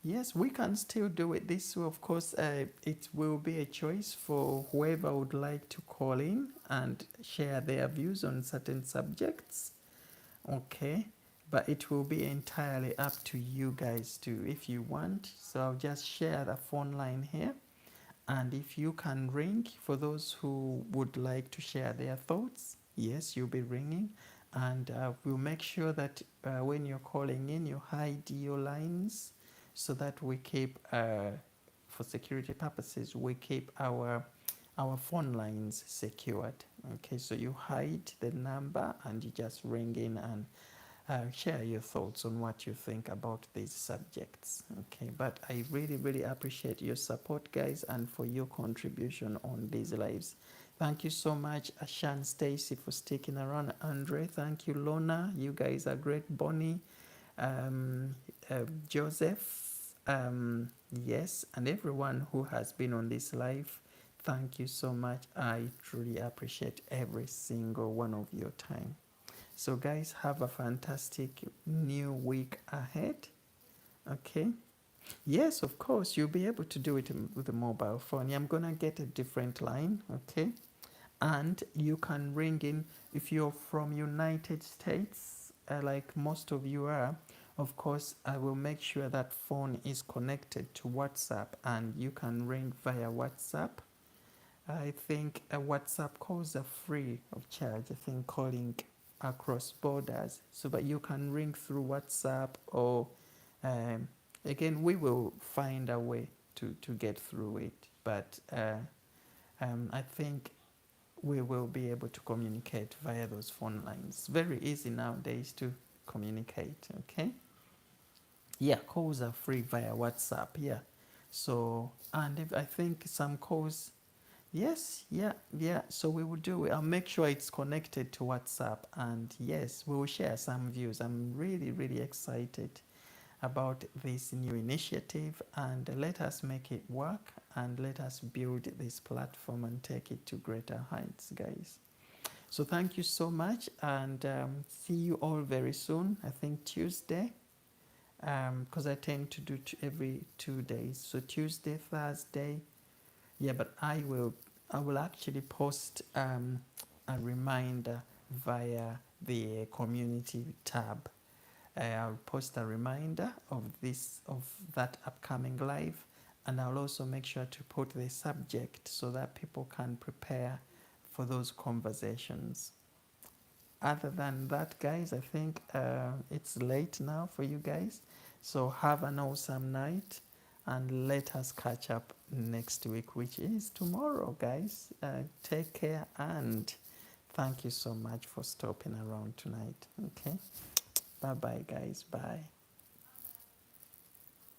yes, we can still do it this way. Of course, it will be a choice for whoever would like to call in and share their views on certain subjects. Okay, but it will be entirely up to you guys too if you want. So I'll just share the phone line here, and if you can ring for those who would like to share their thoughts, yes, you'll be ringing, and we'll make sure that when you're calling in, you hide your lines so that we keep, for security purposes, we keep our phone lines secured. Okay, so you hide the number and you just ring in and share your thoughts on what you think about these subjects. Okay, but I really, really appreciate your support, guys, and for your contribution on these lives. Thank you so much, Ashan, Stacy, for sticking around. Andre, thank you. Lona, you guys are great. Bonnie, Joseph, yes, and everyone who has been on this live. Thank you so much. I truly appreciate every single one of your time. So guys, have a fantastic new week ahead. Okay. Yes, of course, you'll be able to do it with a mobile phone. I'm gonna get a different line, okay? And you can ring in if you're from United States, like most of you are. Of course, I will make sure that phone is connected to WhatsApp, and you can ring via WhatsApp. I think WhatsApp calls are free of charge. I think calling across borders, so but you can ring through WhatsApp, or again, we will find a way to get through it. But I think we will be able to communicate via those phone lines. Very easy nowadays to communicate. Okay. Yeah, calls are free via WhatsApp. Yeah. So, and if I think some calls, yes, yeah, yeah. So we will do it. I'll make sure it's connected to WhatsApp, and yes, we will share some views. I'm really, really excited about this new initiative, and let us make it work, and let us build this platform and take it to greater heights, guys. So thank you so much, and see you all very soon. I think Tuesday, because I tend to do every 2 days. So Tuesday, Thursday, Yeah, but I will actually post a reminder via the community tab. I'll post a reminder of that upcoming live, and I'll also make sure to put the subject so that people can prepare for those conversations. Other than that, guys, I think it's late now for you guys. So have an awesome night, and let us catch up next week, which is tomorrow, guys. Take care, and thank you so much for stopping around tonight. Okay, bye bye, guys. Bye.